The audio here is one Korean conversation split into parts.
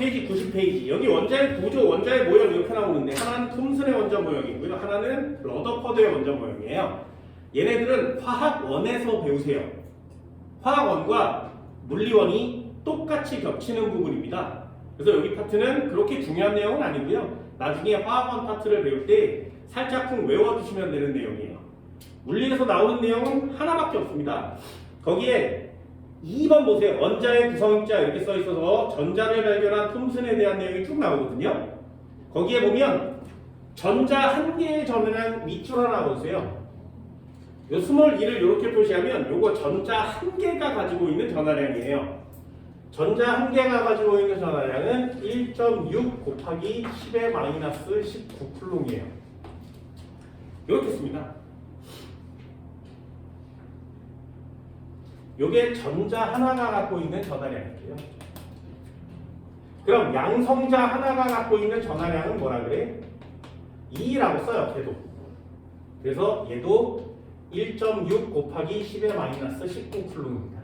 페이지 90페이지. 여기 원자의 구조, 원자의 모형 이렇게 나오는데 하나는 톰슨의 원자 모형이고요. 하나는 러더퍼드의 원자 모형이에요. 얘네들은 화학원에서 배우세요. 화학원과 물리원이 똑같이 겹치는 부분입니다. 그래서 여기 파트는 그렇게 중요한 내용은 아니고요. 나중에 화학원 파트를 배울 때 살짝쿵 외워두시면 되는 내용이에요. 물리에서 나오는 내용은 하나밖에 없습니다. 거기에 2번 보세요. 원자의 구성입자 이렇게 써 있어서 전자를 발견한 톰슨에 대한 내용이 쭉 나오거든요. 거기에 보면 전자 한 개의 전화량 밑줄 하나 보세요. 요 스몰 2를 이렇게 표시하면 요거 전자 한 개가 가지고 있는 전화량이에요. 전자 한 개가 가지고 있는 전화량은 1.6 곱하기 10의 마이너스 19쿨롱이에요. 이렇게 씁니다. 요게 전자 하나가 갖고 있는 전하량이에요. 그럼 양성자 하나가 갖고 있는 전하량은 뭐라 그래? 2라고 써요, 걔도. 그래서 얘도 1.6 곱하기 10의 마이너스 19쿨롱입니다.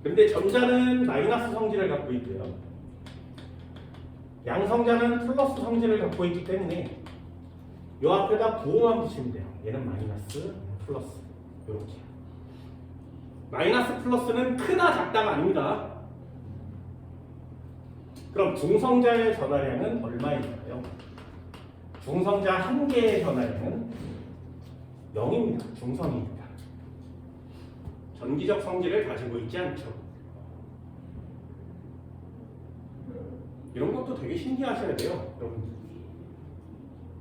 근데 전자는 마이너스 성질을 갖고 있고요. 양성자는 플러스 성질을 갖고 있기 때문에 요 앞에다 부호만 붙이면 돼요. 얘는 마이너스, 플러스 이렇게. 마이너스 플러스는 크다 작다가 아닙니다. 그럼 중성자의 전하량은 얼마일까요? 중성자 한 개의 전하량은 0입니다. 중성이니까. 전기적 성질을 가지고 있지 않죠. 이런 것도 되게 신기하셔야 돼요, 여러분들.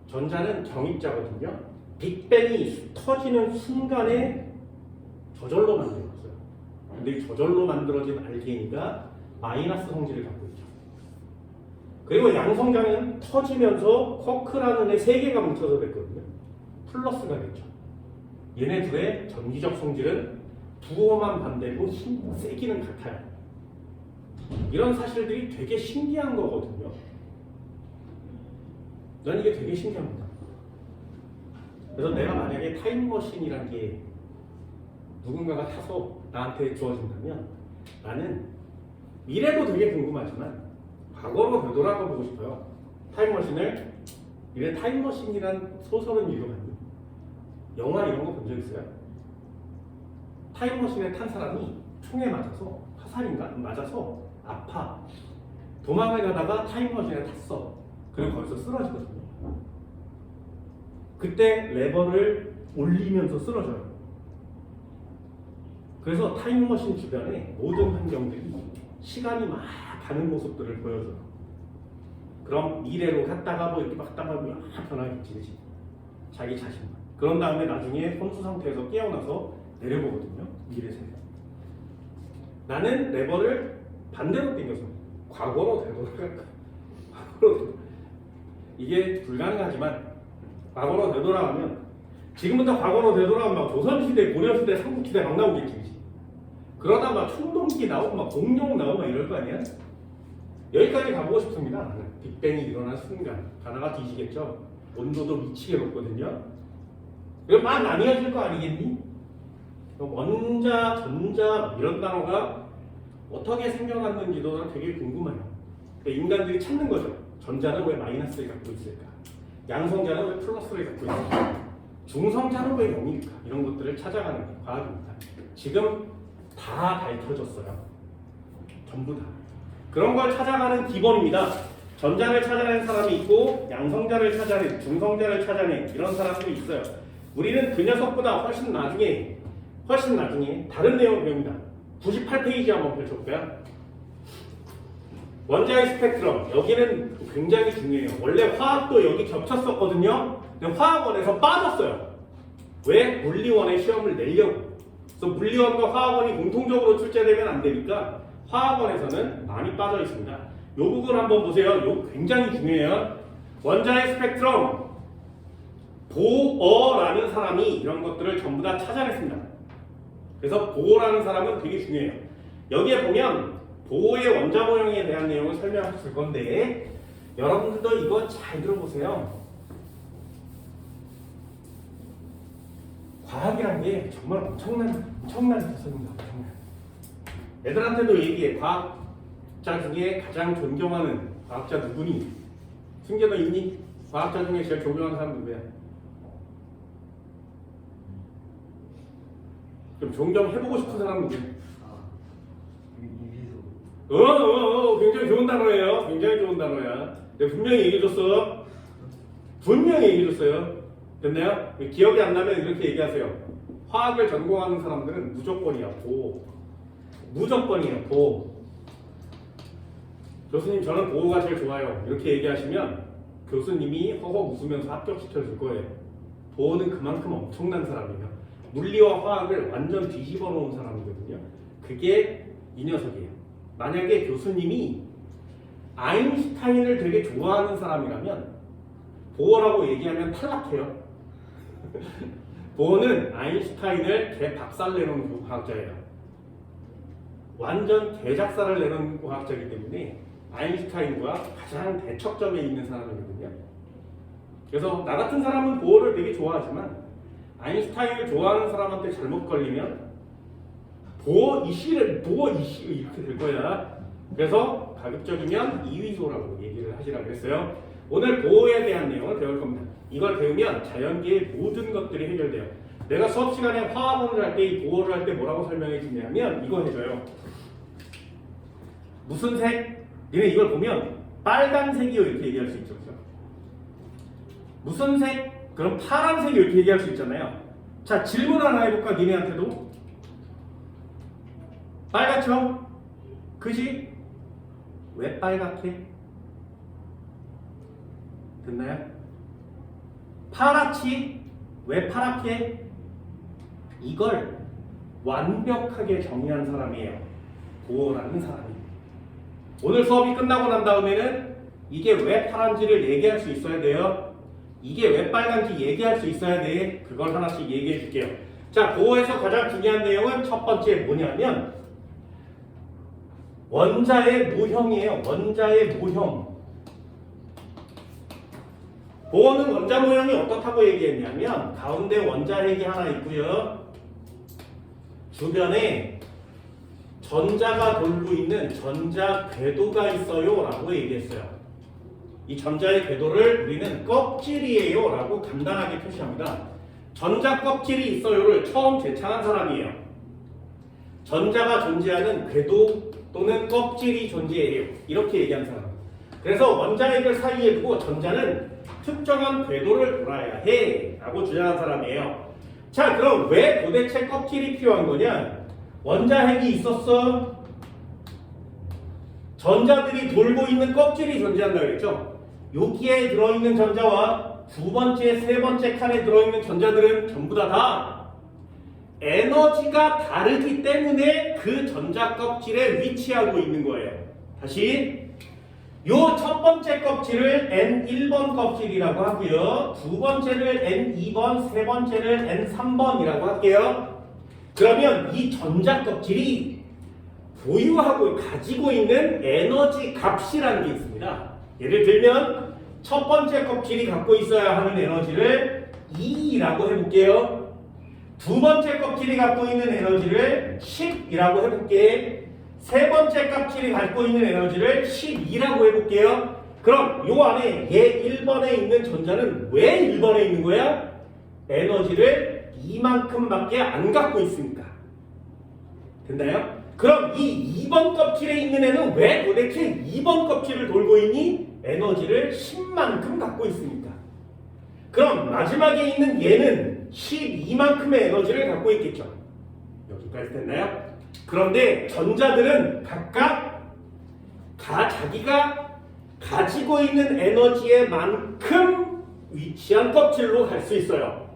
전자는 정입자거든요. 빅뱅이 터지는 순간에 저절로 만들어졌어요. 근데 저절로 만들어진 알게인이가 마이너스 성질을 갖고 있죠. 그리고 양성자는 터지면서 쿼크라는 애 3개가 뭉쳐서 됐거든요. 플러스가 됐죠. 얘네 둘의 전기적 성질은 부호만 반대고 세기는 같아요. 이런 사실들이 되게 신기한 거거든요. 난 이게 되게 신기합니다. 그래서 내가 만약에 타임머신이란 게 누군가가 타서 나한테 주어진다면 나는 미래도 되게 궁금하지만 과거로 되돌아가 보고 싶어요. 타임머신을. 이래 타임머신이란 소설은 읽어봤니? 영화 이런 거 본 적 있어요? 타임머신에 탄 사람이 총에 맞아서 화살인가? 맞아서 아파. 도망을 가다가 타임머신에 탔어. 그리고 거기서 쓰러지거든요. 그때 레버를 올리면서 쓰러져요. 그래서 타임머신 주변에 모든 환경들이 시간이 막 가는 모습들을 보여줘요. 그럼 미래로 갔다가 뭐 이렇게 갔다가 막 변하겠지, 그치? 자기 자신만. 그런 다음에 나중에 혼수 상태에서 깨어나서 내려보거든요. 미래 세계. 나는 레버를 반대로 당겨서 과거로 되돌아갈까? 과거로 이게 불가능하지만 과거로 되돌아가면 지금부터 과거로 되돌아가면 막 조선시대, 고려시대, 삼국시대 막 나오겠지, 그치? 그러다 막 충동기 나오고 막 공룡 나오고 막 이럴 거 아니야? 여기까지 가보고 싶습니다. 나는 빅뱅이 일어난 순간 가다가 뒤지겠죠. 온도도 미치게 높거든요. 그럼 막 나뉘어질 거 아니겠니? 원자, 전자 이런 단어가 어떻게 생겨났는지도 되게 궁금해요. 인간들이 찾는 거죠. 전자는 왜 마이너스를 갖고 있을까? 양성자는 왜 플러스를 갖고 있을까? 중성자는 왜 0일까? 이런 것들을 찾아가는 게 과학입니다. 지금 다 밝혀졌어요. 전부 다. 그런 걸 찾아가는 기본입니다. 전자를 찾아낸 사람이 있고 양성자를 찾아낸, 중성자를 찾아낸 이런 사람들이 있어요. 우리는 그 녀석보다 훨씬 나중에 다른 내용을 배웁니다. 98페이지 한번 펼쳐볼까요? 원자의 스펙트럼. 여기는 굉장히 중요해요. 원래 화학도 여기 겹쳤었거든요. 근데 화학원에서 빠졌어요. 왜? 물리원의 시험을 내려고. 그래서 물리원과 화학원이 공통적으로 출제되면 안 되니까 화학원에서는 많이 빠져 있습니다. 요 부분 한번 보세요. 요 굉장히 중요해요. 원자의 스펙트럼. 보어라는 사람이 이런 것들을 전부 다 찾아냈습니다. 그래서 보어라는 사람은 되게 중요해요. 여기에 보면 보어의 원자 모형에 대한 내용을 설명할 건데 여러분들도 이거 잘 들어보세요. 과학이란 게 정말 엄청난 교수입니다. 엄청난. 애들한테도 얘기해. 과학자 중에 가장 존경하는 과학자 누구니? 승재 너 있니? 과학자 중에 제일 존경하는 사람 누구야? 좀 존경해보고 싶은 사람 누구야? 굉장히 좋은 단어예요. 굉장히 좋은 단어야. 내가 분명히 얘기해줬어. 분명히 얘기해줬어요. 됐나요? 기억이 안 나면 이렇게 얘기하세요. 화학을 전공하는 사람들은 무조건이야. 무조건이에요. 교수님 저는 보호가 제일 좋아요. 이렇게 얘기하시면 교수님이 허허 웃으면서 합격시켜줄 거예요. 보호는 그만큼 엄청난 사람이에요. 물리와 화학을 완전 뒤집어 놓은 사람이거든요. 그게 이 녀석이에요. 만약에 교수님이 아인슈타인을 되게 좋아하는 사람이라면 보호라고 얘기하면 탈락해요. 보호는 아인슈타인을 개 박살 내놓은 과학자예요. 완전 개작사를 내놓은 과학자이기 때문에 아인슈타인과 가장 대척점에 있는 사람이거든요. 그래서 나 같은 사람은 보호를 되게 좋아하지만 아인슈타인을 좋아하는 사람한테 잘못 걸리면 보호 이슈 이렇게 될 거야. 그래서 가급적이면 이위조라고 얘기를 하시라고 했어요. 오늘 보호에 대한 내용을 배울 겁니다. 이걸 배우면 자연계의 모든 것들이 해결돼요. 내가 수업 시간에 화학원을 할 때 이 보호를 할 때 뭐라고 설명해 주냐면 이거 해줘요. 무슨 색? 니네 이걸 보면 빨간색이요 이렇게 얘기할 수 있죠. 그렇죠? 무슨 색? 그럼 파란색이 이렇게 얘기할 수 있잖아요. 자, 질문 하나 해볼까? 니네한테도. 빨갛죠? 그지? 왜 빨갛게? 됐나요? 파랗지? 왜 파랗게? 이걸 완벽하게 정의한 사람이에요. 보호라는 사람이. 오늘 수업이 끝나고 난 다음에는 이게 왜 파란지를 얘기할 수 있어야 돼요. 이게 왜 빨간지 얘기할 수 있어야 돼. 그걸 하나씩 얘기해 줄게요. 자, 보호에서 가장 중요한 내용은 첫 번째 뭐냐면 원자의 모형이에요. 원자의 모형. 보호는 원자 모형이 어떻다고 얘기했냐면 가운데 원자핵이 하나 있고요. 주변에 전자가 돌고 있는 전자 궤도가 있어요 라고 얘기했어요. 이 전자의 궤도를 우리는 껍질이에요 라고 간단하게 표시합니다. 전자 껍질이 있어요를 처음 제창한 사람이에요. 전자가 존재하는 궤도 또는 껍질이 존재해요. 이렇게 얘기한 사람. 그래서 원자핵을 사이에 두고 전자는 특정한 궤도를 돌아야 해 라고 주장한 사람이에요. 자, 그럼 왜 도대체 껍질이 필요한 거냐? 원자핵이 있었어. 전자들이 돌고 있는 껍질이 존재한다고 했죠. 여기에 들어있는 전자와 두 번째, 세 번째 칸에 들어있는 전자들은 전부 다 에너지가 다르기 때문에 그 전자 껍질에 위치하고 있는 거예요. 다시 요 첫 번째 껍질을 N1번 껍질이라고 하고요. 두 번째를 N2번, 세 번째를 N3번이라고 할게요. 그러면 이 전자 껍질이 보유하고 가지고 있는 에너지 값이라는 게 있습니다. 예를 들면 첫 번째 껍질이 갖고 있어야 하는 에너지를 E라고 해볼게요. 두 번째 껍질이 갖고 있는 에너지를 10이라고 해볼게. 세 번째 껍질이 갖고 있는 에너지를 12라고 해볼게요. 그럼 요 안에 얘 1번에 있는 전자는 왜 1번에 있는 거야? 에너지를 이만큼밖에 안 갖고 있으니까. 됐나요? 그럼 이 2번 껍질에 있는 애는 왜 도대체 2번 껍질을 돌고 있니? 에너지를 10만큼 갖고 있으니까. 그럼 마지막에 있는 얘는 12만큼의 에너지를 갖고 있겠죠. 여기까지 됐나요? 그런데 전자들은 각각 자기가 가지고 있는 에너지에 만큼 위치한 껍질로 갈 수 있어요.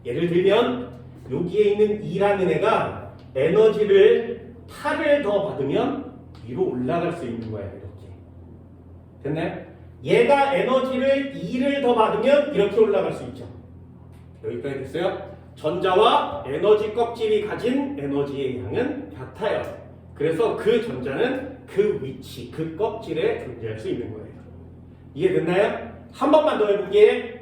예를 들면 여기에 있는 E라는 애가 에너지를 8을 더 받으면 위로 올라갈 수 있는 거예요. 이렇게. 됐나요? 얘가 에너지를 2를 더 받으면 이렇게 올라갈 수 있죠. 여기까지 됐어요? 전자와 에너지 껍질이 가진 에너지의 양은 같아요. 그래서 그 전자는 그 위치, 그 껍질에 존재할 수 있는 거예요. 이해됐나요? 한 번만 더 해볼게.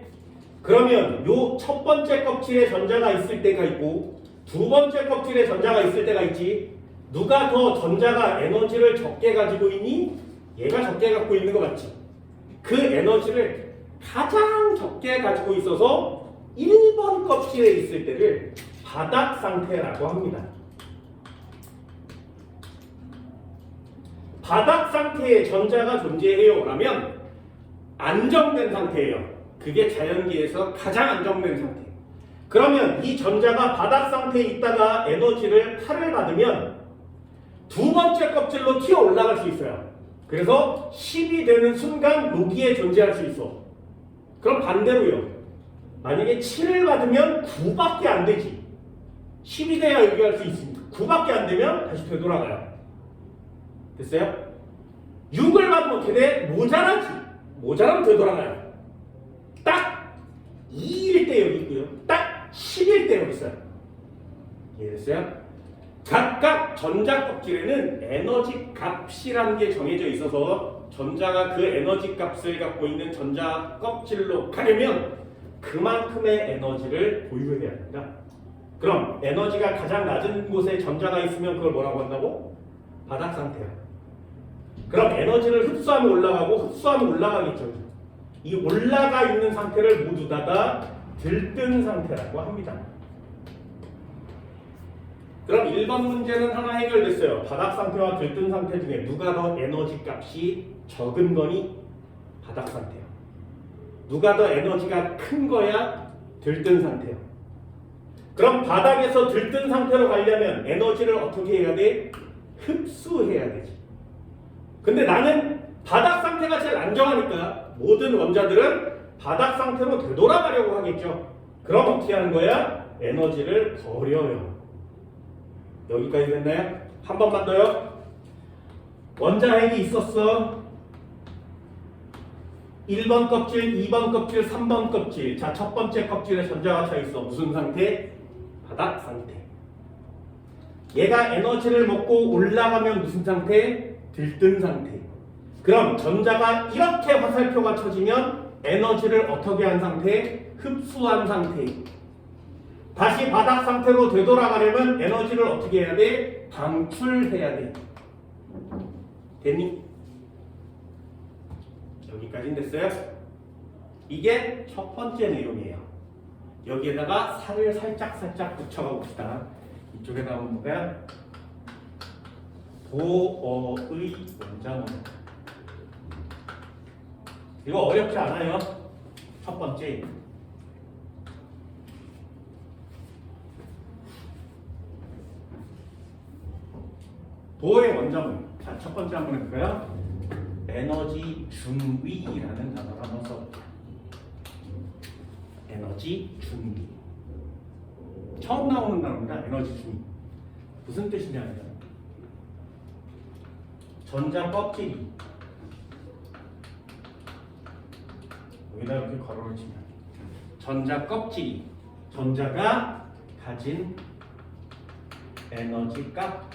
그러면 요 첫 번째 껍질에 전자가 있을 때가 있고 두 번째 껍질에 전자가 있을 때가 있지. 누가 더 전자가 에너지를 적게 가지고 있니? 얘가 적게 갖고 있는 거 맞지? 그 에너지를 가장 적게 가지고 있어서 1번 껍질에 있을 때를 바닥 상태라고 합니다. 바닥 상태에 전자가 존재해요. 라면 안정된 상태예요. 그게 자연계에서 가장 안정된 상태. 그러면 이 전자가 바닥 상태에 있다가 에너지를 8을 받으면 두 번째 껍질로 튀어 올라갈 수 있어요. 그래서 10이 되는 순간 여기에 존재할 수 있어. 그럼 반대로요. 만약에 7을 받으면 9밖에 안 되지. 10이 돼야 여기 할 수 있으니까 9밖에 안 되면 다시 되돌아가요. 됐어요? 6을 받으면 어떻게 돼? 모자라지. 모자라면 되돌아가요. 딱 2일 때 여기 있고요. 딱 10일 때 여기 있어요. 이해됐어요? 각각 전자 껍질에는 에너지 값이라는 게 정해져 있어서 전자가 그 에너지 값을 갖고 있는 전자 껍질로 가려면 그만큼의 에너지를 보유해야 합니다. 그럼 에너지가 가장 낮은 곳에 전자가 있으면 그걸 뭐라고 한다고? 바닥 상태야. 그럼 에너지를 흡수하면 올라가고 흡수하면 올라가겠죠. 이 올라가 있는 상태를 모두 다 들뜬 상태라고 합니다. 그럼 1번 문제는 하나 해결됐어요. 바닥 상태와 들뜬 상태 중에 누가 더 에너지 값이 적은 거니? 바닥 상태야. 누가 더 에너지가 큰 거야? 들뜬 상태야. 그럼 바닥에서 들뜬 상태로 가려면 에너지를 어떻게 해야 돼? 흡수해야 되지. 근데 나는 바닥 상태가 제일 안정하니까 모든 원자들은 바닥 상태로 되돌아가려고 하겠죠. 그럼 어떻게 하는 거야? 에너지를 버려요. 여기까지 됐나요? 한 번만 더요. 원자핵이 있었어. 1번 껍질, 2번 껍질, 3번 껍질. 자, 첫 번째 껍질에 전자가 차 있어. 무슨 상태? 바닥 상태. 얘가 에너지를 먹고 올라가면 무슨 상태? 들뜬 상태. 그럼 전자가 이렇게 화살표가 쳐지면 에너지를 어떻게 한 상태? 흡수한 상태. 다시 바닥 상태로 되돌아가려면 에너지를 어떻게 해야 돼? 방출해야 돼. 됐니? 여기까지는 됐어요? 이게 첫 번째 내용이에요. 여기에다가 살을 살짝 붙여가 봅시다. 이쪽에 나오는 뭐가? 도어의 원자문. 이거 어렵지 않아요. 첫 번째. 도어의 원자문. 자, 첫 번째 한번 해볼까요? 에너지 중위라는 단어를 한번 써볼게요. 에너지 중위. 처음 나오는 단어입니다. 에너지 중위. 무슨 뜻이냐면 전자 껍질이 여기다 이렇게 괄호를 치면 전자 껍질이 전자가 가진 에너지 값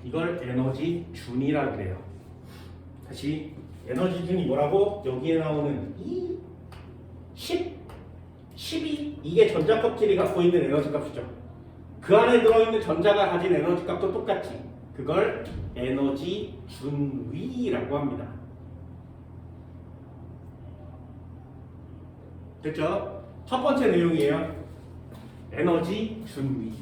이걸 에너지 준이라고 그래요. 다시 에너지 준이 뭐라고? 여기에 나오는 이 10, 12 이게 전자 껍질이 갖고 있는 에너지 값이죠. 그 안에 들어있는 전자가 가진 에너지 값도 똑같지. 그걸 에너지 준위라고 합니다. 됐죠? 첫 번째 내용이에요. 에너지 준위.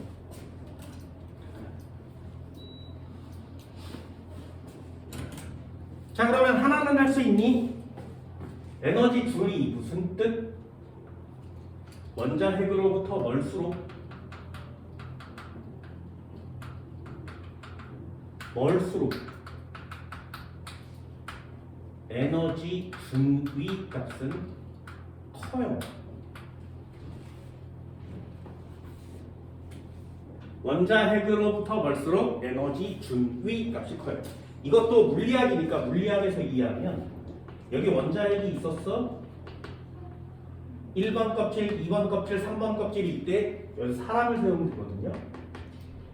자, 그러면 하나는 할 수 있니? 에너지 준위 무슨 뜻? 원자핵으로부터 멀수록 에너지 준위 값은 커요. 원자핵으로부터 멀수록 에너지 준위 값이 커요. 이것도 물리학이니까 물리학에서 이해하면 여기 원자핵이 있었어. 1번 껍질, 2번 껍질, 3번 껍질이 있대. 여기 사람을 세우면 되거든요.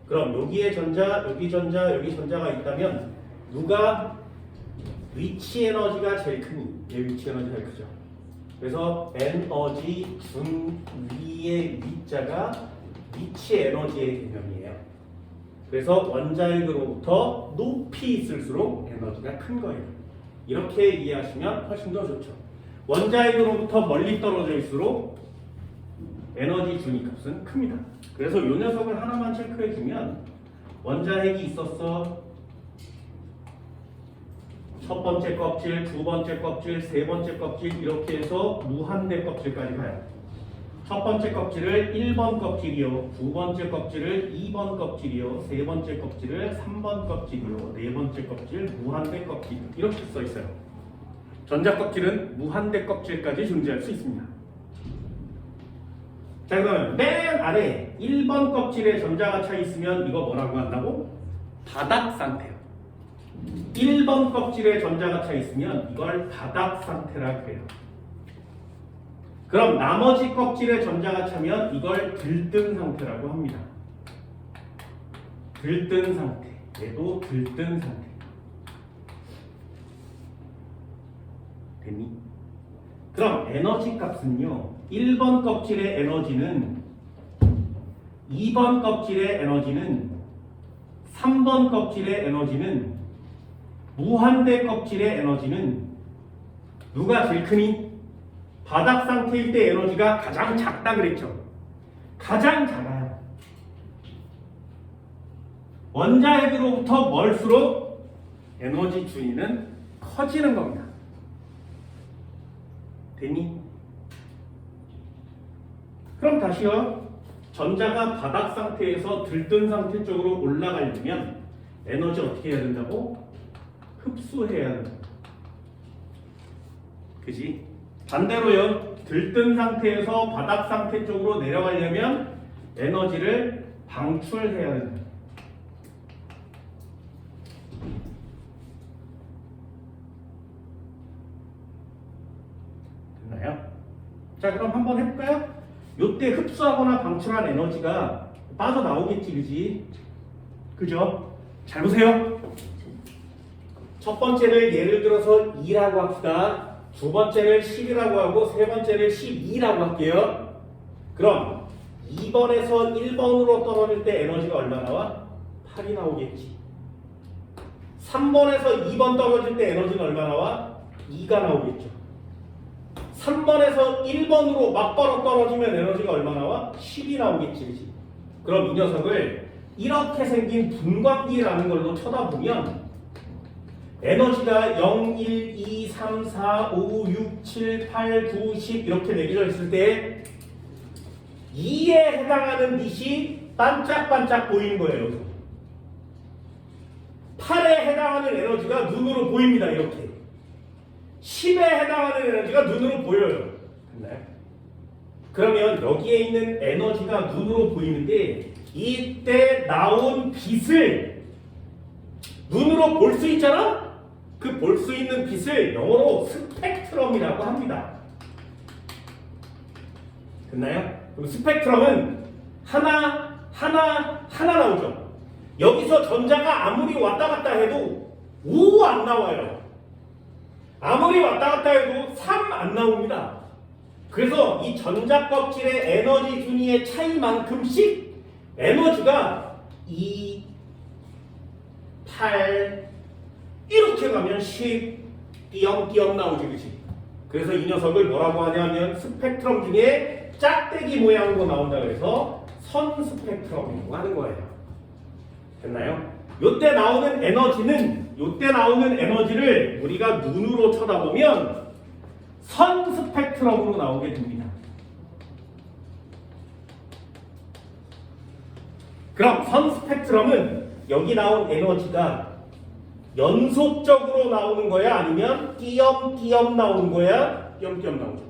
그럼 여기에 전자, 여기 전자, 여기 전자가 있다면 누가 위치 에너지가 제일 크니? 얘 위치 에너지가 제일 크죠. 그래서 에너지 준 위의 위자가 위치 에너지의 개념이에요. 그래서 원자핵으로부터 높이 있을수록 에너지가 큰 거예요. 이렇게 이해하시면 훨씬 더 좋죠. 원자핵으로부터 멀리 떨어져 있을수록 에너지 준위 값은 큽니다. 그래서 이 녀석을 하나만 체크해 주면 원자핵이 있었어. 첫 번째 껍질, 두 번째 껍질, 세 번째 껍질 이렇게 해서 무한대 껍질까지 가요. 첫 번째 껍질을 1번 껍질이요, 두 번째 껍질을 2번 껍질이요, 세 번째 껍질을 3번 껍질이요, 네 번째 껍질 무한대 껍질 이렇게 써 있어요. 전자 껍질은 무한대 껍질까지 존재할 수 있습니다. 자, 그러면 맨 아래 1번 껍질에 전자가 차 있으면 이거 뭐라고 한다고? 바닥 상태요. 1번 껍질에 전자가 차 있으면 이걸 바닥 상태라고 해요. 그럼 나머지 껍질에 전자가 차면 이걸 들뜬 상태라고 합니다. 들뜬 상태. 얘도 들뜬 상태. 됐니? 그럼 에너지 값은요. 1번 껍질의 에너지는 2번 껍질의 에너지는 3번 껍질의 에너지는 무한대 껍질의 에너지는 누가 제일 크니? 바닥 상태일 때 에너지가 가장 작다 그랬죠. 가장 작아요. 원자핵으로부터 멀수록 에너지 준위는 커지는 겁니다. 됐니? 그럼 다시요. 전자가 바닥 상태에서 들뜬 상태 쪽으로 올라가려면 에너지 어떻게 해야 된다고? 흡수해야 된다. 그지? 반대로요. 들뜬 상태에서 바닥 상태 쪽으로 내려가려면 에너지를 방출해야 된다. 됐나요? 자, 그럼 한번 해볼까요? 요때 흡수하거나 방출한 에너지가 빠져나오겠지, 그지? 그죠? 잘 보세요. 첫 번째를 예를 들어서 2라고 합시다. 두 번째를 10이라고 하고 세 번째를 12라고 할게요. 그럼 2번에서 1번으로 떨어질 때 에너지가 얼마 나와? 8이 나오겠지. 3번에서 2번 떨어질 때 에너지는 얼마 나와? 2가 나오겠죠. 3번에서 1번으로 막바로 떨어지면 에너지가 얼마 나와? 10이 나오겠지. 그치? 그럼 이 녀석을 이렇게 생긴 분광기라는 걸로 쳐다보면 에너지가 0, 1, 2, 3, 4, 5, 6, 7, 8, 9, 10 이렇게 매겨져 있을 때 2에 해당하는 빛이 반짝반짝 보이는 거예요. 8에 해당하는 에너지가 눈으로 보입니다. 이렇게 10에 해당하는 에너지가 눈으로 보여요. 됐나요? 그러면 여기에 있는 에너지가 눈으로 보이는데 이때 나온 빛을 눈으로 볼 수 있잖아? 그 볼 수 있는 빛을 영어로 스펙트럼이라고 합니다. 됐나요? 그럼 스펙트럼은 하나 나오죠. 여기서 전자가 아무리 왔다 갔다 해도 5 안 나와요. 아무리 왔다 갔다 해도 3 안 나옵니다. 그래서 이 전자 껍질의 에너지 준위의 차이만큼씩 에너지가 2, 8 이렇게 가면 10 띄엄띄엄 나오지, 그치? 그래서 이 녀석을 뭐라고 하냐면 스펙트럼 중에 짝대기 모양으로 나온다 그래서 선 스펙트럼이라고 하는 거예요. 됐나요? 요때 나오는 에너지를 우리가 눈으로 쳐다보면 선 스펙트럼으로 나오게 됩니다. 그럼 선 스펙트럼은 여기 나온 에너지가 연속적으로 나오는 거야? 아니면 띄엄띄엄 나오는 거야? 띄엄띄엄 나오죠.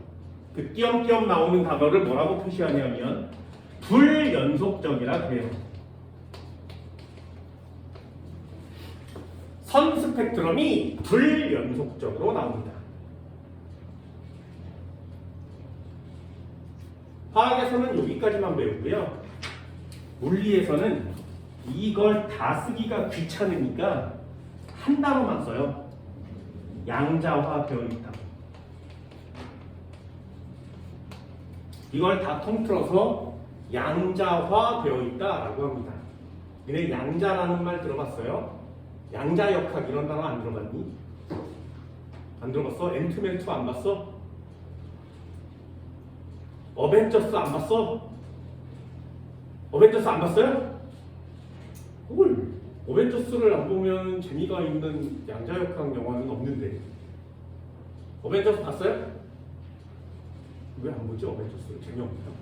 그 띄엄띄엄 나오는 단어를 뭐라고 표시하냐면 불연속적이라 그래요. 선 스펙트럼이 불연속적으로 나옵니다. 화학에서는 여기까지만 배우고요. 물리에서는 이걸 다 쓰기가 귀찮으니까 한 단어만 써요. 양자화 배우있다. 이걸 다 통틀어서 양자화 되어 있다라고 합니다. 너네 양자라는 말 들어봤어요? 양자역학 이런 단어 안 들어봤니? 안 들어봤어? 앤트맨 2 안 봤어? 어벤져스 안 봤어? 어벤져스 안 봤어요? 뭘? 어벤져스를 안 보면 재미가 있는 양자역학 영화는 없는데. 어벤져스 봤어요? 왜 안 보지? 어벤져스 재미없나요?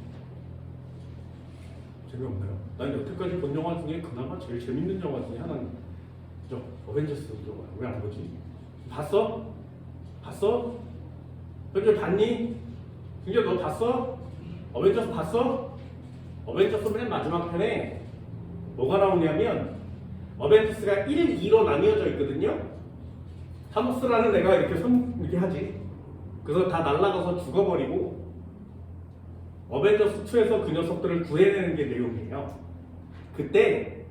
재미없나요? 난 여태까지 본 영화 중에 그나마 제일 재밌는 영화 중에 하나는 저 어벤져스 영화. 왜 안 보지? 봤어? 봤어? 현재 봤니? 현재 너 봤어? 어벤져스 봤어? 어벤져스 맨 마지막 편에 뭐가 나오냐면 어벤져스가 1, 2로 나뉘어져 있거든요. 타노스라는 애가 이렇게 이렇게 하지. 그래서 다 날아가서 죽어버리고 어벤져스 2에서 그 녀석들을 구해내는 게 내용이에요. 그때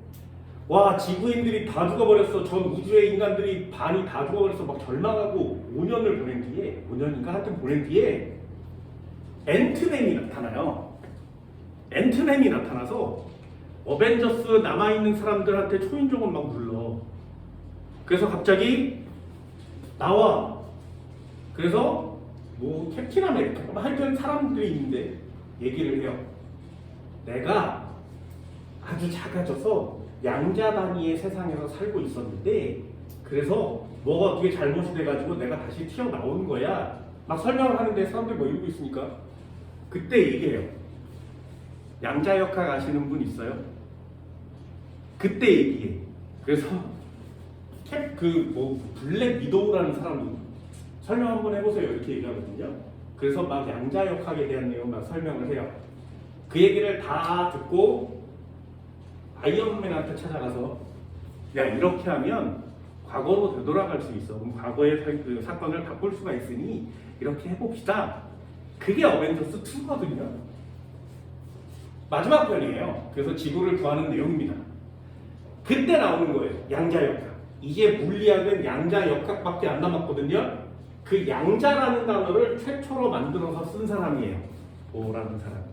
와 지구인들이 다 죽어버렸어. 전 우주의 인간들이 반이 다 죽어버려서 막 절망하고 5년을 보낸 뒤에 5년인가 하여튼 보낸 뒤에 앤트맨이 나타나요. 앤트맨이 나타나서 어벤져스 남아있는 사람들한테 초인종을 막 눌러. 그래서 갑자기 나와. 그래서 뭐 캡틴 아메리카 하여튼 사람들이 있는데 얘기를 해요. 내가 아주 작아져서 양자 단위의 세상에서 살고 있었는데 그래서 뭐가 어떻게 잘못이 돼가지고 내가 다시 튀어나오는 거야. 막 설명을 하는데 사람들이 뭐 이러고 있으니까 그때 얘기해요. 양자역학 아시는 분 있어요? 그때 얘기해. 그래서 블랙 위도우라는 사람이 설명 한번 해보세요 이렇게 얘기하거든요. 그래서 막 양자역학에 대한 내용 막 설명을 해요. 그 얘기를 다 듣고 아이언맨한테 찾아가서 야 이렇게 하면 과거로 되돌아갈 수 있어. 그럼 과거의 그 사건을 바꿀 수가 있으니 이렇게 해봅시다. 그게 어벤져스 2거든요. 마지막 편이에요. 그래서 지구를 구하는 내용입니다. 그때 나오는 거예요. 양자역학. 이제 물리학은 양자역학밖에 안 남았거든요. 그 양자라는 단어를 최초로 만들어서 쓴 사람이에요. 보라는 사람.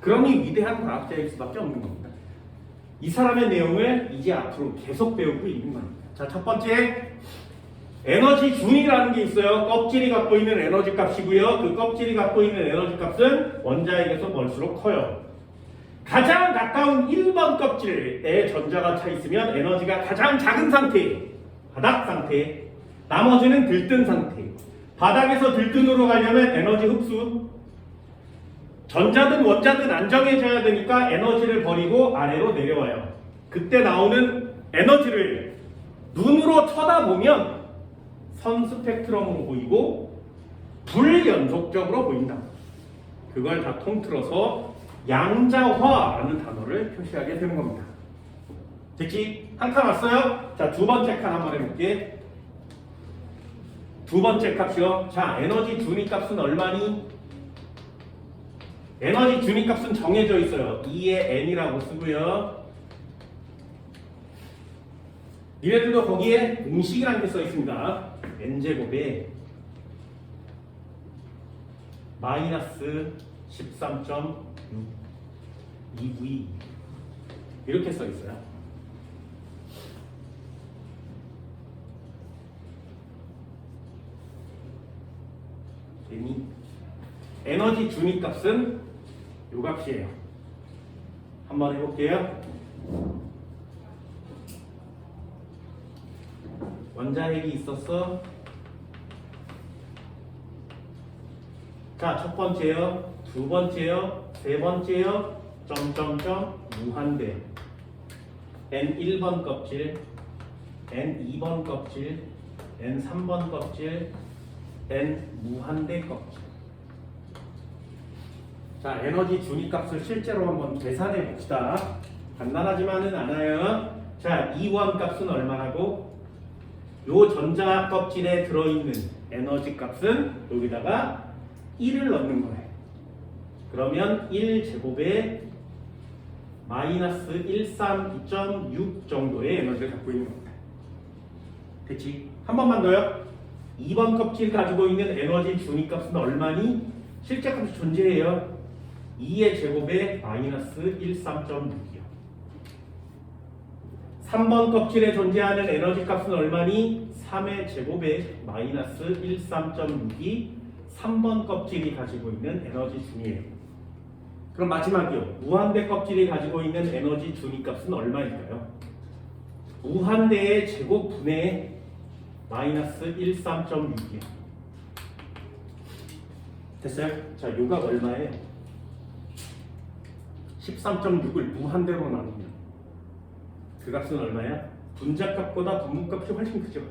그러니 위대한 과학자일 수밖에 없는 겁니다. 이 사람의 내용을 이제 앞으로 계속 배우고 있는 겁니다. 자, 첫 번째 에너지 준이라는 게 있어요. 껍질이 갖고 있는 에너지 값이고요. 그 껍질이 갖고 있는 에너지 값은 원자에게서 멀수록 커요. 가장 가까운 1번 껍질에 전자가 차 있으면 에너지가 가장 작은 상태, 바닥 상태, 나머지는 들뜬 상태. 바닥에서 들뜬으로 가려면 에너지 흡수, 전자든 원자든 안정해져야 되니까 에너지를 버리고 아래로 내려와요. 그때 나오는 에너지를 눈으로 쳐다보면 선 스펙트럼으로 보이고 불연속적으로 보인다. 그걸 다 통틀어서 양자화라는 단어를 표시하게 되는 겁니다. 됐지? 한 칸 왔어요? 자, 두 번째 칸 한번 해볼게. 두 번째 값이요. 자, 에너지 준위 값은 얼마니? 에너지 준위 값은 정해져 있어요. 2의 n이라고 쓰고요. 니네들도 거기에 음식이라는 게 써 있습니다. n제곱에 마이너스 13.6 292 이렇게 써 있어요. 에너지 준위 값은 요 값이에요. 한번 해볼게요. 원자핵이 있었어. 자, 첫 번째요, 두 번째요, 세 번째요, 점점점 무한대. N1번 껍질, N2번 껍질, N3번 껍질, N 무한대 껍질. 자, 에너지 준위 값을 실제로 한번 계산해 봅시다. 간단하지만은 않아요. 자, E1 값은 얼마라고? 요 전자 껍질에 들어있는 에너지 값은 여기다가 1을 넣는 거예요. 그러면 1제곱에 마이너스 132.6 정도의 에너지를 갖고 있는 겁니다. 됐지? 한 번만 더요. 2번 껍질 가지고 있는 에너지 준위 값은 얼마니? 실제 값이 존재해요. 2의 제곱에 마이너스 13.6이요. 3번 껍질에 존재하는 에너지 값은 얼마니? 3의 제곱에 마이너스 13.6이 3번 껍질이 가지고 있는 에너지 준위예요. 그럼 마지막이요. 무한대 껍질이 가지고 있는 에너지 준위 값은 얼마일까요? 무한대의 제곱분의 마이너스 13.6이요. 됐어요? 자, 요가 얼마예요? 13.6을 무한대로 나누면 그 값은 얼마야? 분자값보다 분모값이 훨씬 크죠.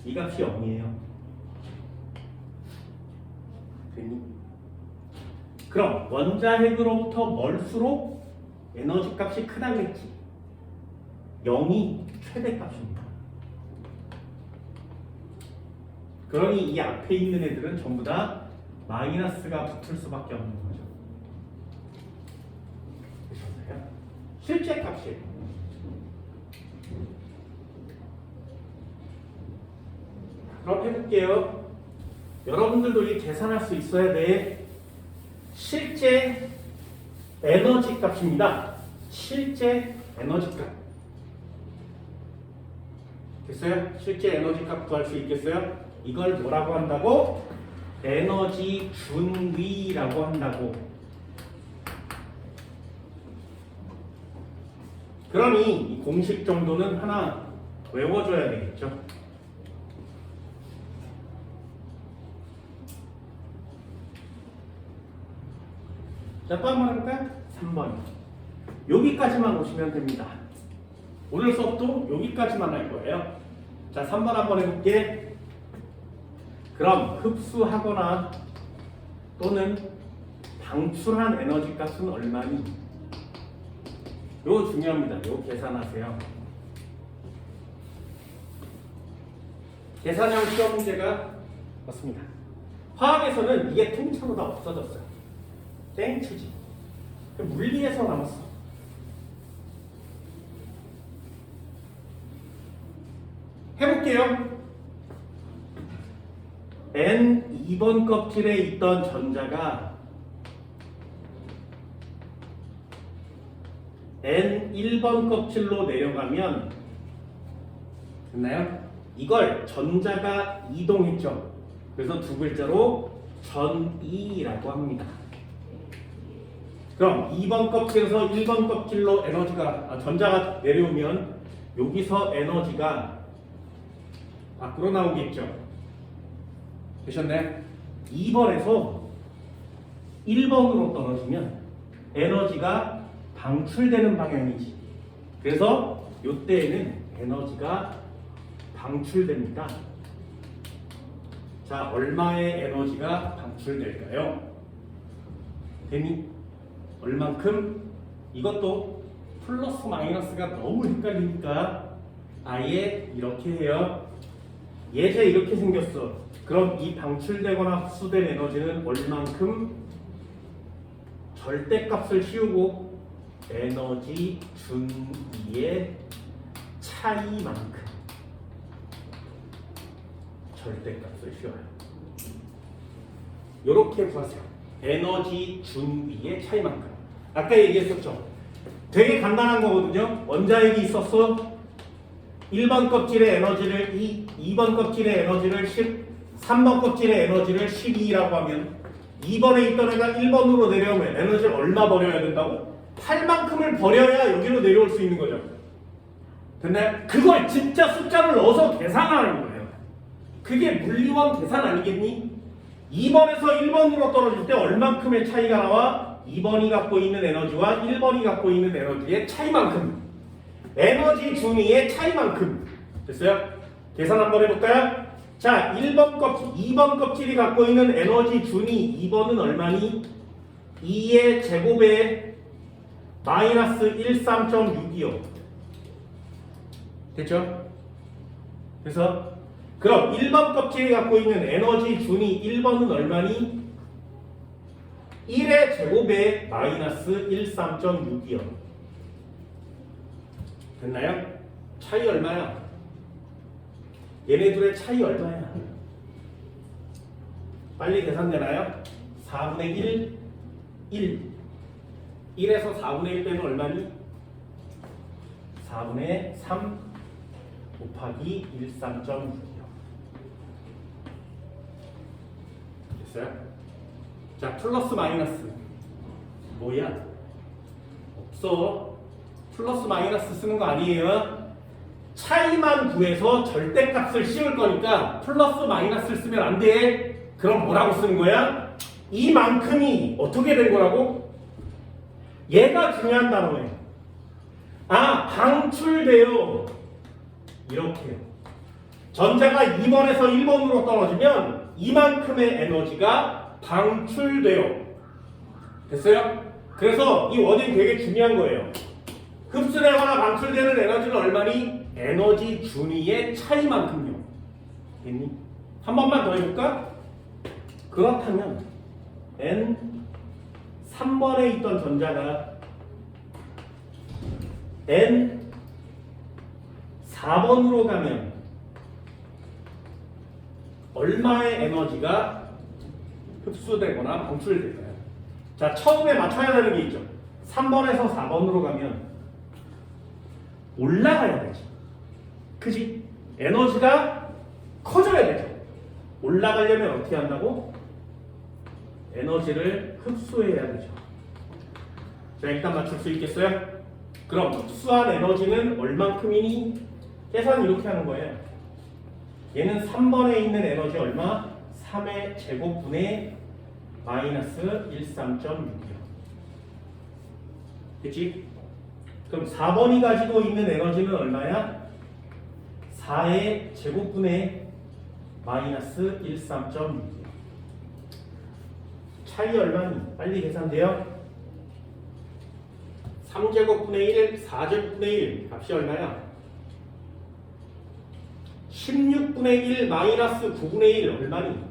이 값이 0이에요. 됐니? 그럼 원자핵으로부터 멀수록 에너지 값이 크다겠지. 0이 최대값입니다. 그러니 이 앞에 있는 애들은 전부 다 마이너스가 붙을 수밖에 없는 거죠. 되셨나요? 실제 값이에요. 그럼 해볼게요. 여러분들도 이 계산할 수 있어야 돼. 실제 에너지 값입니다. 실제 에너지 값. 됐어요? 실제 에너지 값 구할 수 있겠어요? 이걸 뭐라고 한다고? 에너지 준위라고 한다고. 그러니 이 공식 정도는 하나 외워줘야 되겠죠. 자, 또 한 번 해볼까요? 3번. 여기까지만 오시면 됩니다. 오늘 수업도 여기까지만 할 거예요. 자, 3번 한번 해볼게. 그럼 흡수하거나 또는 방출한 에너지 값은 얼마니? 이거 중요합니다. 이거 계산하세요. 계산형 시험 문제가 맞습니다. 화학에서는 이게 통째로 다 없어졌어요. 땡치지. 물리에서 남았어. 해볼게요. N2번 껍질에 있던 전자가 N1번 껍질로 내려가면 됐나요? 이걸 전자가 이동했죠. 그래서 두 글자로 전이라고 합니다. 그럼 2번 껍질에서 1번 껍질로 전자가 내려오면 여기서 에너지가 밖으로 나오겠죠. 되셨나요? 2번에서 1번으로 떨어지면 에너지가 방출되는 방향이지. 그래서 이때에는 에너지가 방출됩니다. 자, 얼마의 에너지가 방출될까요? 되니? 얼만큼? 이것도 플러스 마이너스가 너무 헷갈리니까 아예 이렇게 해요. 예제 이렇게 생겼어. 그럼 이 방출되거나 흡수된 에너지는 얼만큼? 절대값을 씌우고 에너지 준위의 차이만큼 절대값을 씌워요. 이렇게 구하세요. 에너지 준위의 차이만큼. 아까 얘기했었죠. 되게 간단한 거거든요. 원자핵이 있었어. 1번 껍질의 에너지를 2번 껍질의 에너지를 10, 3번 껍질의 에너지를 12라고 하면 2번에 있던 애가 1번으로 내려오면 에너지를 얼마 버려야 된다고? 8만큼을 버려야 여기로 내려올 수 있는 거죠. 됐나요? 그걸 진짜 숫자를 넣어서 계산하는 거예요. 그게 물리원 계산 아니겠니? 2번에서 1번으로 떨어질 때 얼만큼의 차이가 나와? 2번이 갖고 있는 에너지와 1번이 갖고 있는 에너지의 차이만큼. 에너지 준위의 차이만큼. 됐어요? 계산 한번 해볼까요? 자, 2번 껍질이 갖고 있는 에너지 준위 2번은 얼마니? 2의 제곱에 마이너스 13.6이요. 됐죠? 그래서 그럼 1번 껍질이 갖고 있는 에너지 준위 1번은 얼마니? 1의 제곱에 마이너스 13.6이요. 됐나요? 차이 얼마야? 얘네들의 차이 얼마야? 빨리 계산되나요? 4분의 1, 1. 1에서 4분의 1 빼면 얼마니? 4분의 3 곱하기 13.6이요. 됐어요? 자, 플러스 마이너스. 뭐야? 없어. 플러스 마이너스 쓰는 거 아니에요. 차이만 구해서 절대값을 씌울 거니까 플러스 마이너스를 쓰면 안 돼. 그럼 뭐라고 쓰는 거야? 이만큼이 어떻게 된 거라고? 얘가 중요한 단어예요. 아, 방출돼요. 이렇게요. 전자가 2번에서 1번으로 떨어지면 이만큼의 에너지가 방출돼요. 됐어요? 그래서 이 워딩 되게 중요한 거예요. 흡수되거나 방출되는 에너지는 얼마니? 에너지 준위의 차이만큼요. 됐니? 한 번만 더 해볼까? 그렇다면 N 3번에 있던 전자가 N 4번으로 가면 얼마의 에너지가 흡수되거나 방출될까요? 자, 처음에 맞춰야 되는 게 있죠. 3번에서 4번으로 가면 올라가야 되지. 그지? 에너지가 커져야 되죠. 올라가려면 어떻게 한다고? 에너지를 흡수해야 되죠. 자, 일단 맞출 수 있겠어요? 그럼 흡수한 에너지는 얼만큼이니? 계산 이렇게 하는 거예요. 얘는 3번에 있는 에너지 얼마? 3의 제곱분의 마이너스 13.6이요. 그치? 그럼 4번이 가지고 있는 에너지는 얼마야? 4의 제곱분의 마이너스 13.6이요. 차이 얼마니? 빨리 계산돼요? 3제곱분의 1, 4제곱분의 1 값이 얼마야? 16분의 1 마이너스 9분의 1 얼마니?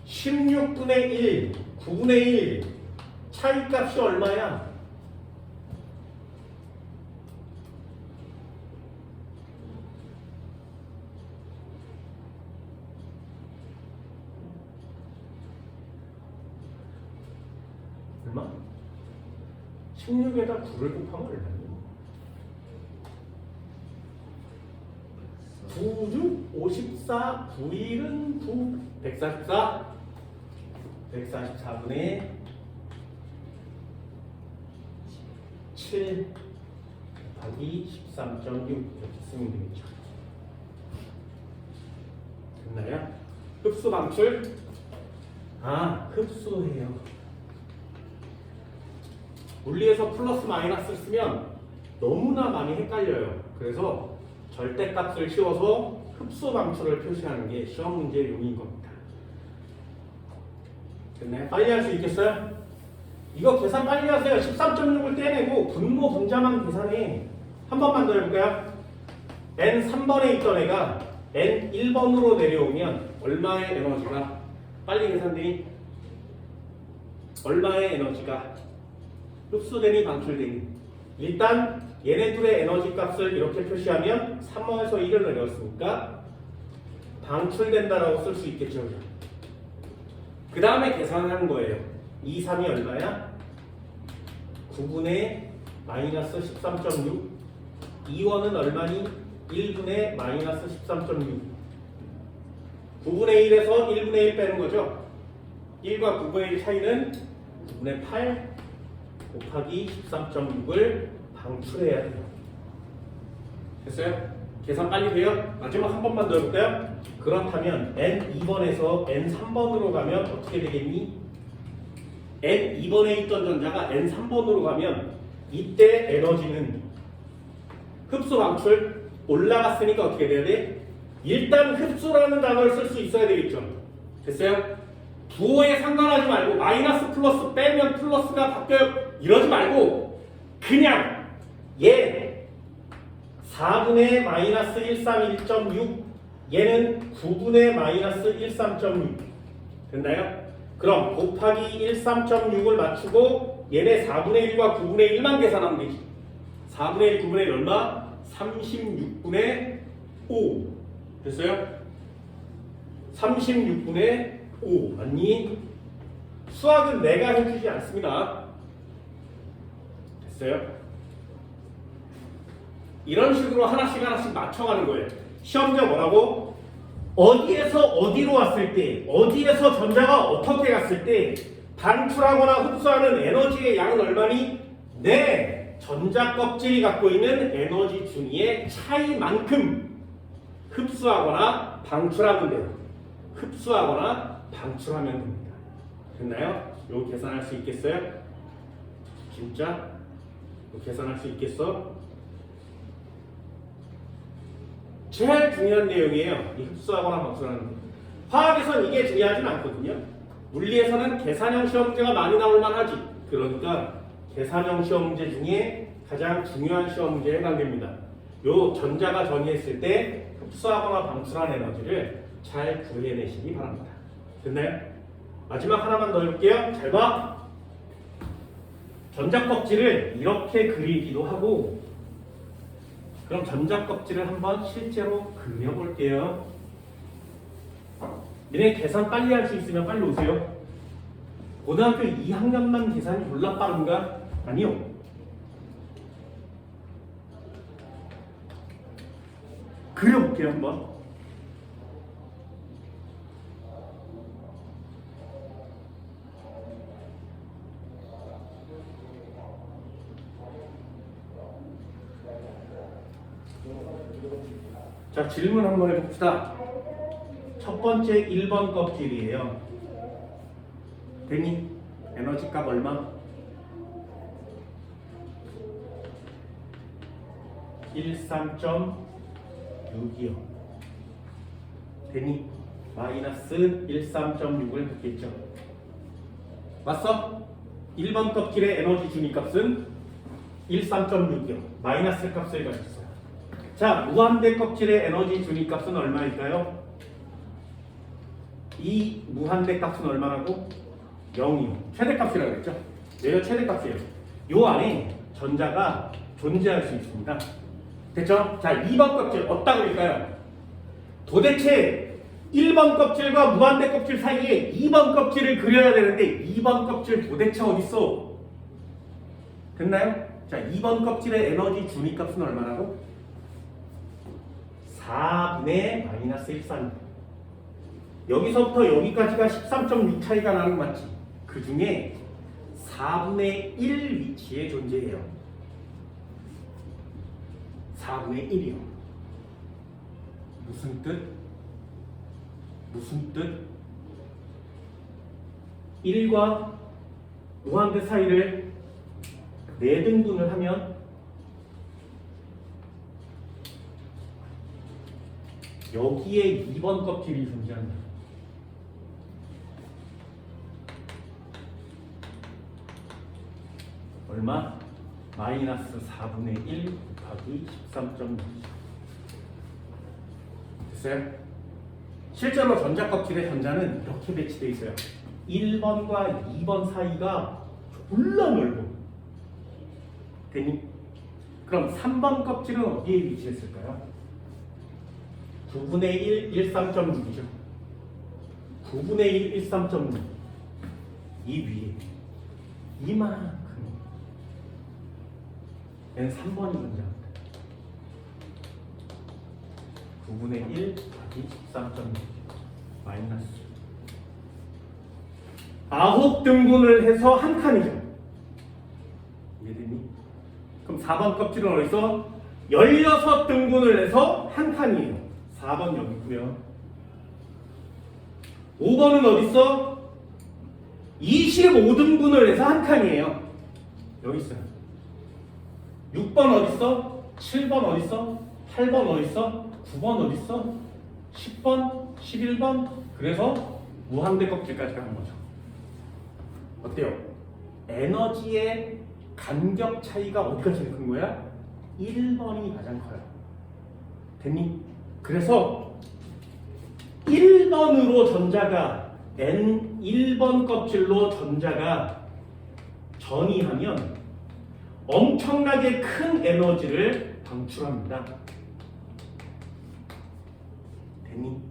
16분의 1, 9분의 1 차이값이 얼마야? 얼마? 16에다 9를 곱하면 얼마니? 9, 6, 54, 9, 1은 9, 144 144분의 7 곱하기 13.6 이렇게 쓰면 되겠죠. 됐나요? 흡수 방출? 아, 흡수해요. 물리에서 플러스 마이너스를 쓰면 너무나 많이 헷갈려요. 그래서 절대값을 씌워서 흡수 방출을 표시하는 게 시험 문제의 용인 겁니다. 됐나요? 빨리 할 수 있겠어요? 이거 계산 빨리 하세요. 13.6을 떼내고 분모 분자만 계산해. 한 번만 더 해볼까요? N 3번에 있던 애가 N 1번으로 내려오면 얼마의 에너지가 빨리 계산되니? 얼마의 에너지가 흡수되니 방출되니? 일단 얘네 둘의 에너지 값을 이렇게 표시하면 3번에서 1을 내렸으니까 방출된다라고 쓸 수 있겠죠. 그 다음에 계산하는 거예요. 2, 3이 얼마야? 9분의 마이너스 13.6 2원은 얼마니? 1분의 마이너스 13.6 9분의 1에서 1분의 1 빼는 거죠. 1과 9분의 1 차이는 9분의 8 곱하기 13.6을 방출해야 돼요. 됐어요? 계산 빨리 돼요? 마지막 한 번만 더 해볼까요? 그렇다면 N2번에서 N3번으로 가면 어떻게 되겠니? N2번에 있던 전자가 N3번으로 가면 이때 에너지는 흡수 방출 올라갔으니까 어떻게 돼야 돼? 일단 흡수라는 단어를 쓸 수 있어야 되겠죠. 됐어요? 부호에 상관하지 말고 마이너스 플러스 빼면 플러스가 바뀌어요 이러지 말고 그냥 얘 4분의 마이너스 131.6 얘는 9분의 마이너스 13.6 됐나요? 그럼 곱하기 13.6을 맞추고 얘네 4분의 1과 9분의 1만 계산하면 되지. 4분의 1, 9분의 1 얼마? 36분의 5 됐어요? 36분의 5 맞니? 수학은 내가 해주지 않습니다. 됐어요? 이런 식으로 하나씩 하나씩 맞춰가는 거예요. 시험자 뭐라고? 어디에서 어디로 왔을 때, 어디에서 전자가 어떻게 갔을 때 반출하거나 흡수하는 에너지의 양은 얼마니? 네, 전자 껍질이 갖고 있는 에너지 준위의 차이만큼 흡수하거나 방출하면 돼요. 흡수하거나 방출하면 됩니다. 됐나요? 이거 계산할 수 있겠어요? 진짜? 이거 계산할 수 있겠어? 제일 중요한 내용이에요. 이 흡수하거나 방출하는 거. 화학에서는 이게 중요하진 않거든요. 물리에서는 계산형 시험제가 많이 나올 만하지. 그러니까 계산형 시험제 중에 가장 중요한 시험제에 해당됩니다. 요 전자가 전이했을 때 흡수하거나 방출한 에너지를 잘 구해내시기 바랍니다. 됐나요? 마지막 하나만 더 해볼게요. 잘 봐. 전자 껍질을 이렇게 그리기도 하고, 그럼 전자 껍질을 한번 실제로 그려볼게요. 니네 계산 빨리 할 수 있으면 빨리 오세요. 고등학교 2학년만 계산이 졸라 빠른가? 아니요. 그려볼게요 한번. 자, 질문 한번 해봅시다. 첫 번째 1번 껍질이에요. 되니? 에너지 값 얼마? 13.6이요. 되니? 마이너스 13.6을 받겠죠. 맞어? 1번 껍질의 에너지 준위 값은 13.6이요. 마이너스 값을 가졌어요. 자, 무한대 껍질의 에너지 준위 값은 얼마일까요? 이 무한대 값은 얼마라고? 0이요. 최대값이라고 했죠? 얘가 최대값이에요. 요 안에 전자가 존재할 수 있습니다. 됐죠? 자, 2번 껍질 어디다 그릴까요? 도대체 1번 껍질과 무한대 껍질 사이에 2번 껍질을 그려야 되는데 2번 껍질 도대체 어딨어? 됐나요? 자, 2번 껍질의 에너지 준위 값은 얼마라고? 4분의 마이너스 13. 여기서부터 여기까지가 13.6 차이가 나는 거 맞지? 그 중에 4분의 1 위치에 존재해요. 4분의 1이요. 무슨 뜻? 무슨 뜻? 1과 무한대 사이를 4등분을 하면 여기에 2번 껍질이 존재한다. 얼마? 마이너스 4분의 1 곱하기 13.6. 됐어요? 실제로 전자 껍질의 전자는 이렇게 배치되어 있어요. 1번과 2번 사이가 졸라 넓어. 되니? 그럼 3번 껍질은 어디에 위치했을까요? 9분의 1, 13.6이죠. 9분의 1, 13.6. 이 위에. 이만큼. 얘는 3번이 존재합니다. 9분의 1 곱하기 13.6 마이너스 9등분을 해서 한 칸이죠. 이해되니? 그럼 4번 껍질은 어디서? 16등분을 해서 한 칸이에요. 4번 여기 있고요. 5번은 어딨어? 25등분을 해서 한 칸이에요. 여기 있어요. 6번 어딨어? 7번 어딨어? 8번 어딨어? 9번 어딨어? 10번? 11번? 그래서 무한대 껍질까지 가는 거죠. 어때요? 에너지의 간격 차이가 어디가 제일 큰 거야? 1번이 가장 커요. 됐니? 그래서 1번으로 전자가 N1번 껍질로 전자가 전이하면 엄청나게 큰 에너지를 방출합니다. 됐니?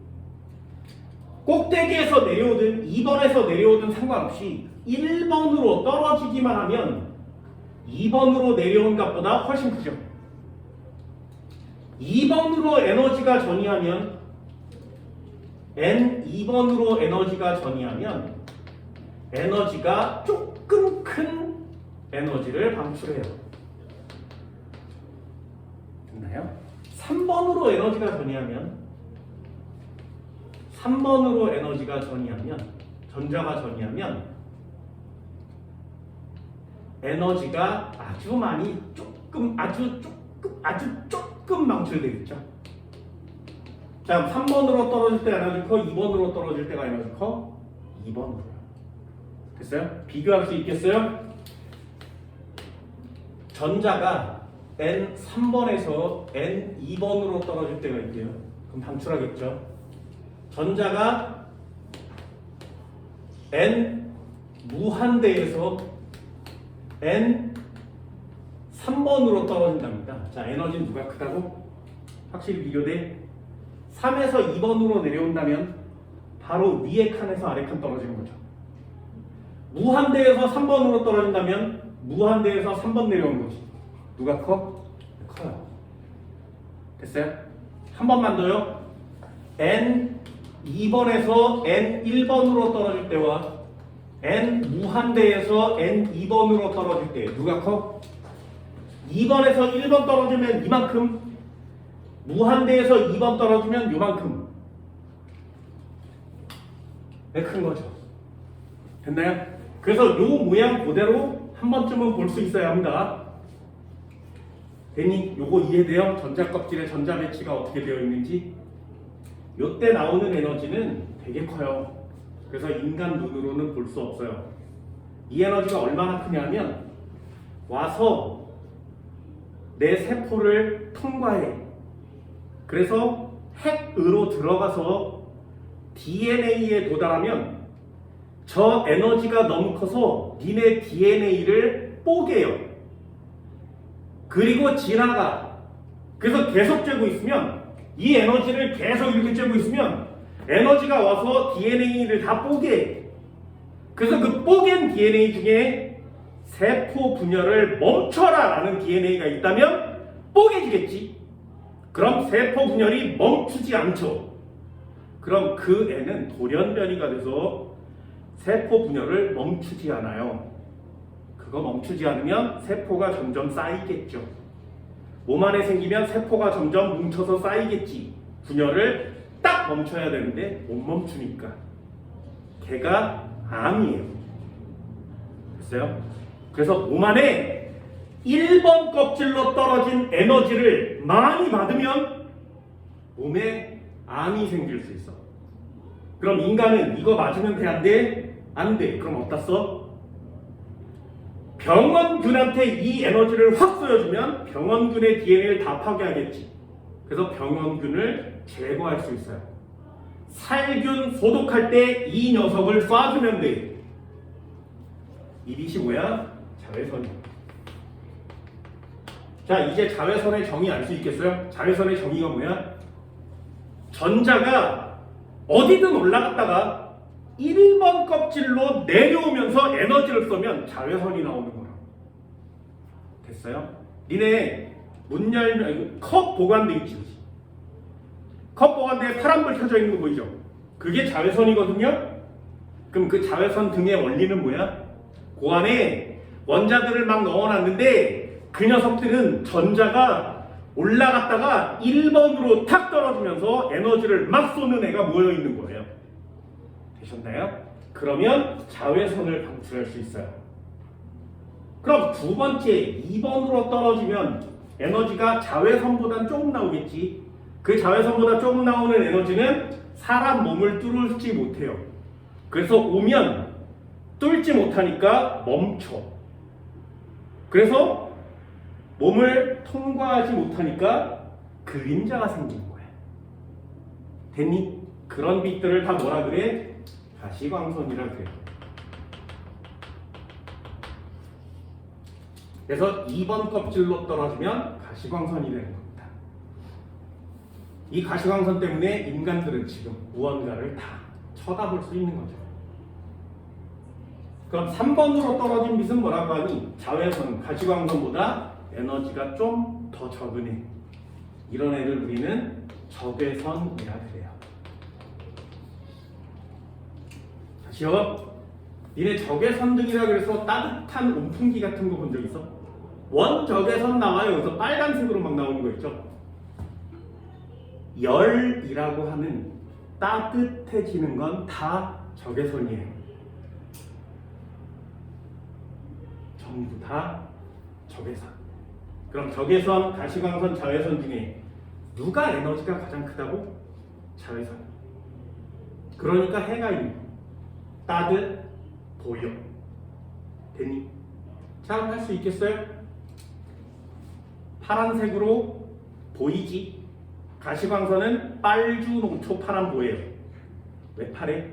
꼭대기에서 내려오든 2번에서 내려오든 상관없이 1번으로 떨어지기만 하면 2번으로 내려온 값보다 훨씬 크죠. 2번으로 에너지가 전이하면 N2번으로 에너지가 전이하면 에너지가 조금 큰 에너지를 방출해요. 됐나요? 3번으로 에너지가 전이하면 3번으로 에너지가 전이하면 전자가 전이하면 에너지가 아주 많이 아주 조금 방출되겠죠. 자, 3번으로 떨어질 때 에너지 커, 2번으로 떨어질 때가 에너지 커, 2번으로요. 됐어요? 비교할 수 있겠어요? 전자가 N3번에서 N2번으로 떨어질 때가 있대요. 그럼 방출하겠죠. 전자가 N 무한대에서 N3번으로 떨어진답니다. 자, 에너지는 누가 크다고? 확실히 비교돼. 3에서 2번으로 내려온다면 바로 위에 칸에서 아래 칸 떨어지는 거죠. 무한대에서 3번으로 떨어진다면 무한대에서 3번 내려오는 거지. 누가 커? 커요. 됐어요? 한 번만 더요. N2번에서 N1번으로 떨어질 때와 N 무한대에서 N2번으로 떨어질 때 누가 커? 2번에서 1번 떨어지면 이만큼, 무한대에서 2번 떨어지면 요만큼. 네, 큰 거죠. 됐나요? 그래서 요 모양 그대로 한 번쯤은 볼 수 있어야 합니다. 됐니? 요거 이해돼요? 전자 껍질에 전자 배치가 어떻게 되어 있는지. 요때 나오는 에너지는 되게 커요. 그래서 인간 눈으로는 볼 수 없어요. 이 에너지가 얼마나 크냐면 와서 내 세포를 통과해. 그래서 핵으로 들어가서 DNA에 도달하면 저 에너지가 너무 커서 니네 DNA를 뽀개요. 그리고 지나가. 그래서 계속 쬐고 있으면, 이 에너지를 계속 이렇게 쬐고 있으면 에너지가 와서 DNA를 다 뽀개. 그래서 그 뽀갠 DNA 중에 세포 분열을 멈춰라 라는 DNA가 있다면 뽀개지겠지. 그럼 세포 분열이 멈추지 않죠. 그럼 그 애는 돌연변이가 돼서 세포 분열을 멈추지 않아요. 그거 멈추지 않으면 세포가 점점 쌓이겠죠. 몸 안에 생기면 세포가 점점 뭉쳐서 쌓이겠지. 분열을 딱 멈춰야 되는데 못 멈추니까. 걔가 암이에요. 됐어요? 그래서 몸 안에 1번 껍질로 떨어진 에너지를 많이 받으면 몸에 암이 생길 수 있어. 그럼 인간은 이거 맞으면 돼, 안 돼? 안 돼. 그럼 어디다 써? 병원균한테 이 에너지를 확 쏘여주면 병원균의 DNA를 다 파괴하겠지. 그래서 병원균을 제거할 수 있어요. 살균 소독할 때 이 녀석을 쏴주면 돼. 이 빛이 뭐야? 자외선이야. 자, 이제 자외선의 정의 알 수 있겠어요? 자외선의 정의가 뭐야? 전자가 어디든 올라갔다가 1번 껍질로 내려오면서 에너지를 쏘면 자외선이 나오는 거야. 됐어요? 니네 문 열면 컵 보관대 있지. 컵 보관대에 파란불 켜져 있는 거 보이죠? 그게 자외선이거든요? 그럼 그 자외선 등의 원리는 뭐야? 그 안에 원자들을 막 넣어놨는데 그 녀석들은 전자가 올라갔다가 1번으로 탁 떨어지면서 에너지를 막 쏘는 애가 모여있는 거예요. 되셨나요? 그러면 자외선을 방출할 수 있어요. 그럼 두 번째 2번으로 떨어지면 에너지가 자외선보다 조금 나오겠지. 그 자외선보다 조금 나오는 에너지는 사람 몸을 뚫지 못해요. 그래서 오면 뚫지 못하니까 멈춰. 그래서 몸을 통과하지 못하니까 그림자가 생기는 거야. 됐니? 그런 빛들을 다 뭐라 그래? 가시광선이라 그래. 그래서 2번 껍질로 떨어지면 가시광선이 되는 겁니다. 이 가시광선 때문에 인간들은 지금 무언가를 다 쳐다볼 수 있는 거죠. 그럼 3번으로 떨어진 빛은 뭐라고 하니? 자외선, 가시광선보다 에너지가 좀 더 적은 애. 이런 애를 우리는 적외선이라 그래요. 다시요. 니네 적외선등이라 그래서 따뜻한 온풍기 같은 거 본 적 있어? 원적외선 나와요. 여기서 빨간색으로 막 나오는 거 있죠? 열이라고 하는 따뜻해지는 건 다 적외선이에요. 전부 다 적외선. 그럼 적외선, 가시광선, 자외선 중에 누가 에너지가 가장 크다고? 자외선. 그러니까 해가 있는 따뜻, 보여. 됐니? 자, 할 수 있겠어요? 파란색으로 보이지? 가시광선은 빨주, 농초, 파란 보여요. 왜 파래?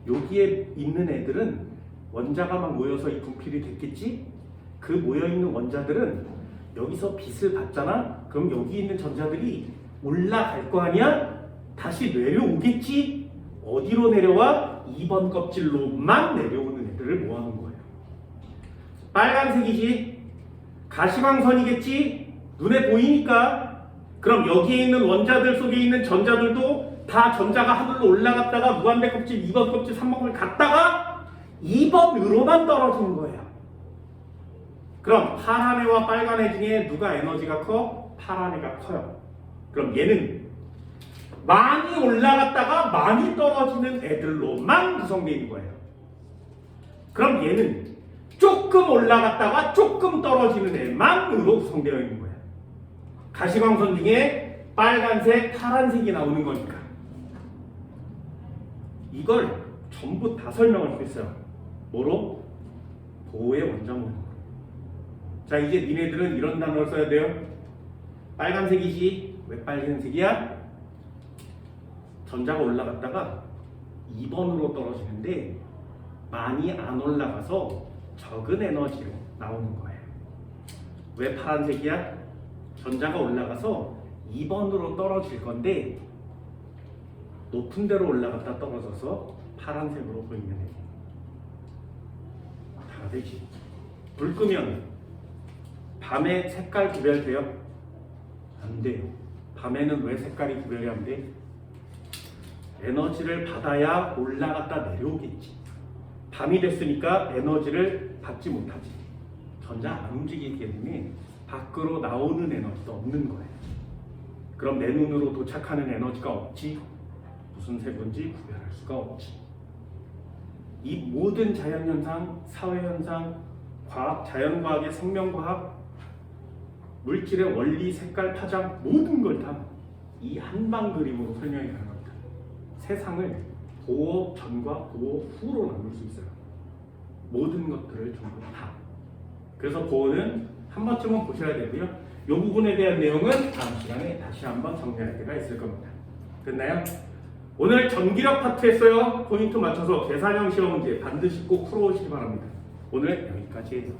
여기에 있는 애들은 원자가 막 모여서 이 분필이 됐겠지? 그 모여있는 원자들은 여기서 빛을 받잖아? 그럼 여기 있는 전자들이 올라갈 거 아니야? 다시 내려오겠지? 어디로 내려와? 2번 껍질로만 내려오는 애들을 모아놓은 거예요. 빨간색이지? 가시광선이겠지? 눈에 보이니까. 그럼 여기에 있는 원자들 속에 있는 전자들도 다 전자가 하늘로 올라갔다가 무한대 껍질, 2번 껍질, 3번 껍질 갔다가 2번으로만 떨어지는 거예요. 그럼 파란 애와 빨간 애 중에 누가 에너지가 커? 파란 애가 커요. 그럼 얘는 많이 올라갔다가 많이 떨어지는 애들로만 구성되어 있는 거예요. 그럼 얘는 조금 올라갔다가 조금 떨어지는 애만으로 구성되어 있는 거예요. 가시광선 중에 빨간색, 파란색이 나오는 거니까. 이걸 전부 다 설명할 수 있어요. 뭐로? 보호의 원자문으로. 자, 이제 니네들은 이런 단어를 써야 돼요. 빨간색이지? 왜 빨간색이야? 전자가 올라갔다가 2번으로 떨어지는데 많이 안 올라가서 적은 에너지로 나오는 거예요. 왜 파란색이야? 전자가 올라가서 2번으로 떨어질 건데 높은 데로 올라갔다 떨어져서 파란색으로 보이는 애예요. 다 되지. 불 끄면 밤에 색깔 구별돼요? 안 돼요. 밤에는 왜 색깔이 구별이 안 돼? 에너지를 받아야 올라갔다 내려오겠지. 밤이 됐으니까 에너지를 받지 못하지. 전자 안 움직이기 때문에 밖으로 나오는 에너지도 없는 거예요. 그럼 내 눈으로 도착하는 에너지가 없지. 무슨 색인지 구별할 수가 없지. 이 모든 자연현상, 사회현상, 과학, 자연과학의 생명과학, 물질의 원리, 색깔, 파장 모든 걸 다 이 한방 그림으로 설명해 가는 겁니다. 세상을 보호 전과 보호 후로 나눌 수 있어요. 모든 것들을 전부 다. 그래서 보호는 한 번쯤은 보셔야 되고요. 이 부분에 대한 내용은 다음 시간에 다시 한번 정리할 때가 있을 겁니다. 됐나요? 오늘 전기력 파트에서요. 포인트 맞춰서 계산형 시험 문제 반드시 꼭 풀어오시기 바랍니다. 오늘 여기까지 해요.